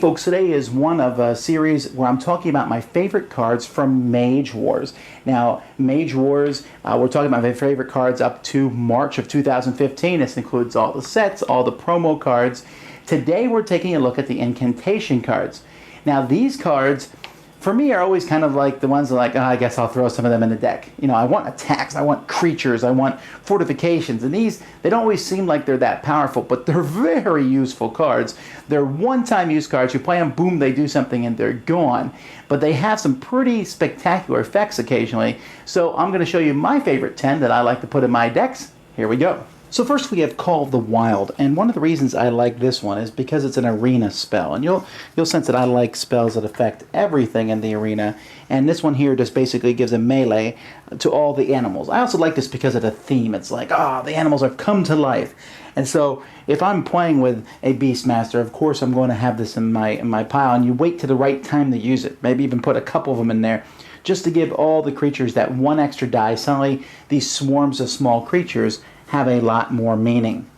Hey folks, today is one of a series where I'm talking about my favorite cards from Mage Wars. Now, Mage Wars, we're talking about my favorite cards up to March of 2015. This includes all the sets, all the promo cards. Today we're taking a look at the Incantation cards. Now, these cards, for me, are always kind of like the ones that are like, oh, I guess I'll throw some of them in the deck. You know, I want attacks, I want creatures, I want fortifications, and these, they don't always seem like they're that powerful, but they're very useful cards. They're one-time use cards. You play them, boom, they do something, and they're gone. But they have some pretty spectacular effects occasionally, so I'm going to show you my favorite 10 that I like to put in my decks. Here we go. So first we have Call of the Wild, and one of the reasons I like this one is because it's an arena spell, and you'll sense that I like spells that affect everything in the arena, and this one here just basically gives a melee to all the animals. I also like this because of the theme. It's like, the animals have come to life, and so if I'm playing with a Beastmaster, of course I'm going to have this in my pile, and you wait to the right time to use it. Maybe even put a couple of them in there, just to give all the creatures that one extra die. Suddenly these swarms of small creatures have a lot more meaning.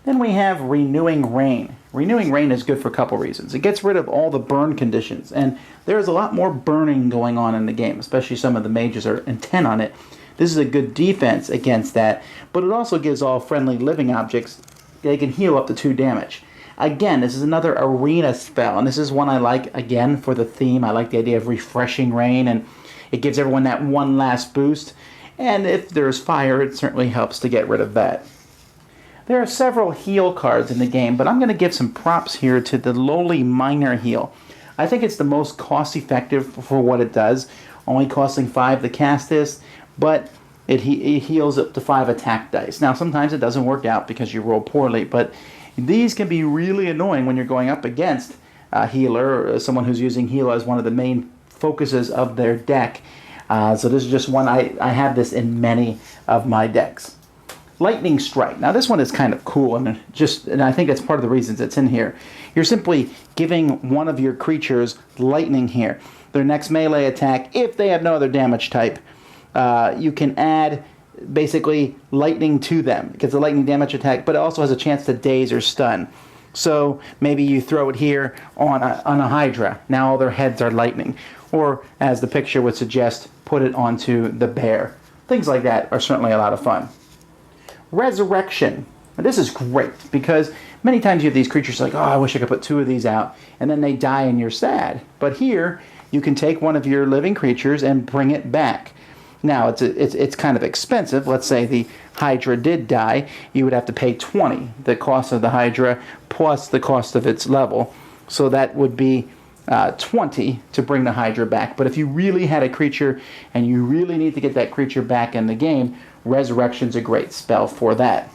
Then we have Renewing Rain. Renewing Rain is good for a couple reasons. It gets rid of all the burn conditions, and there's a lot more burning going on in the game, especially some of the mages are intent on it. This is a good defense against that, but it also gives all friendly living objects, they can heal up to 2 damage. Again, this is another arena spell, and this is one I like, again, for the theme. I like the idea of refreshing rain, and it gives everyone that one last boost. And if there's fire, it certainly helps to get rid of that. There are several heal cards in the game, but I'm going to give some props here to the lowly minor heal. I think it's the most cost-effective for what it does, only costing 5 to cast this, but it heals up to 5 attack dice. Now, sometimes it doesn't work out because you roll poorly, but these can be really annoying when you're going up against a healer, or someone who's using heal as one of the main focuses of their deck. So this is just one, I have this in many of my decks. Lightning Strike. Now this one is kind of cool, and I think that's part of the reasons it's in here. You're simply giving one of your creatures lightning here. Their next melee attack, if they have no other damage type, you can add basically lightning to them. It gets a lightning damage attack, but it also has a chance to daze or stun. So maybe you throw it here on a Hydra. Now all their heads are lightning. Or, as the picture would suggest, put it onto the bear. Things like that are certainly a lot of fun. Resurrection. Now, this is great because many times you have these creatures like, I wish I could put 2 of these out, and then they die and you're sad. But here, you can take one of your living creatures and bring it back. Now, it's kind of expensive. Let's say the Hydra did die. You would have to pay 20, the cost of the Hydra, plus the cost of its level. So that would be 20 to bring the Hydra back. But if you really had a creature and you really need to get that creature back in the game, Resurrection's a great spell for that.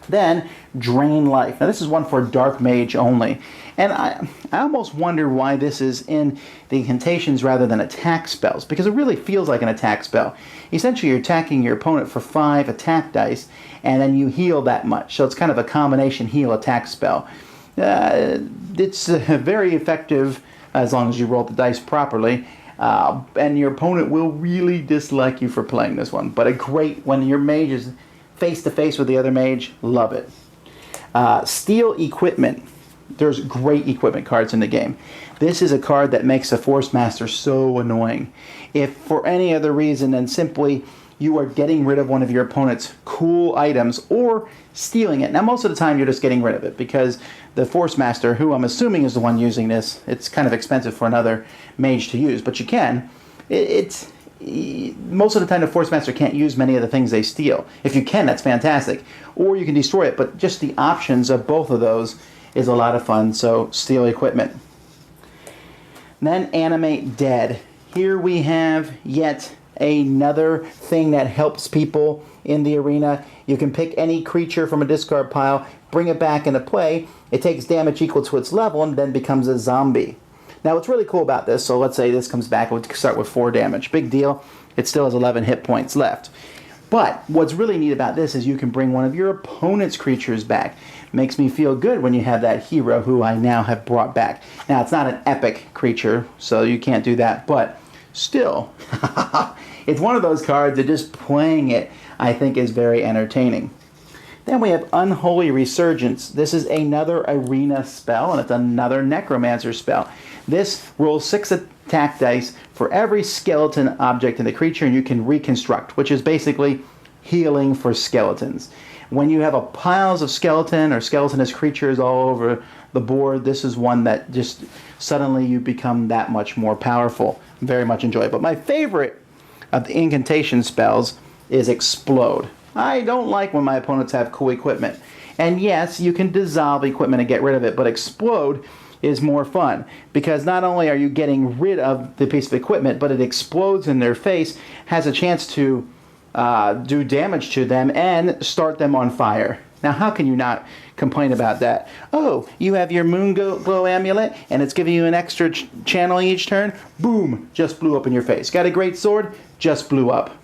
Then, Drain Life. Now this is one for Dark Mage only. And I almost wonder why this is in the Incantations rather than attack spells, because it really feels like an attack spell. Essentially you're attacking your opponent for 5 attack dice, and then you heal that much. So it's kind of a combination heal attack spell. It's very effective as long as you roll the dice properly, and your opponent will really dislike you for playing this one. But a great, when your mage is face to face with the other mage, love it. Steal Equipment. There's great equipment cards in the game. This is a card that makes a Force Master so annoying. If for any other reason than simply you are getting rid of one of your opponent's cool items or stealing it. Now, most of the time, you're just getting rid of it because the Force Master, who I'm assuming is the one using this, it's kind of expensive for another mage to use, but you can. Most of the time, the Force Master can't use many of the things they steal. If you can, that's fantastic. Or you can destroy it, but just the options of both of those is a lot of fun, so steal equipment. And then Animate Dead. Here we have yet another thing that helps people in the arena. You can pick any creature from a discard pile, bring it back into play. It takes damage equal to its level and then becomes a zombie. Now what's really cool about this, so let's say this comes back, it would start with 4 damage. Big deal. It still has 11 hit points left. But what's really neat about this is you can bring one of your opponent's creatures back. Makes me feel good when you have that hero who I now have brought back. Now it's not an epic creature, so you can't do that, but still, it's one of those cards that just playing it, I think, is very entertaining. Then we have Unholy Resurgence. This is another arena spell, and it's another necromancer spell. This rolls 6 attack dice for every skeleton object in the creature, and you can reconstruct, which is basically healing for skeletons. When you have a piles of skeleton or skeletonous creatures all over the board, this is one that just suddenly you become that much more powerful. Very much enjoy it. But my favorite of the incantation spells is Explode. I don't like when my opponents have cool equipment. And yes, you can dissolve equipment and get rid of it, but Explode is more fun because not only are you getting rid of the piece of equipment, but it explodes in their face, has a chance to do damage to them and start them on fire. Now, how can you not complain about that? Oh, you have your Moon Glow amulet, and it's giving you an extra channel each turn. Boom, just blew up in your face. Got a great sword, just blew up.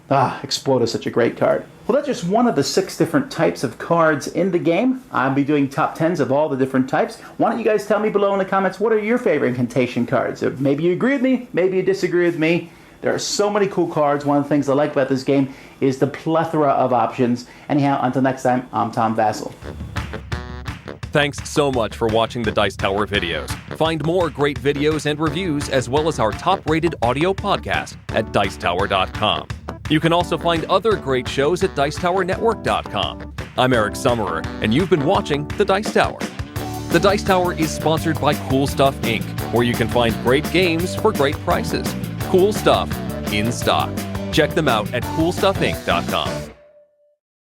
Explode is such a great card. Well, that's just one of the 6 different types of cards in the game. I'll be doing top 10s of all the different types. Why don't you guys tell me below in the comments, what are your favorite incantation cards? Maybe you agree with me, maybe you disagree with me. There are so many cool cards. One of the things I like about this game is the plethora of options. Anyhow, until next time, I'm Tom Vasel. Thanks so much for watching the Dice Tower videos. Find more great videos and reviews, as well as our top-rated audio podcast at Dicetower.com. You can also find other great shows at Dicetowernetwork.com. I'm Eric Summerer, and you've been watching The Dice Tower. The Dice Tower is sponsored by Cool Stuff Inc., where you can find great games for great prices. Cool stuff in stock. Check them out at CoolStuffInc.com.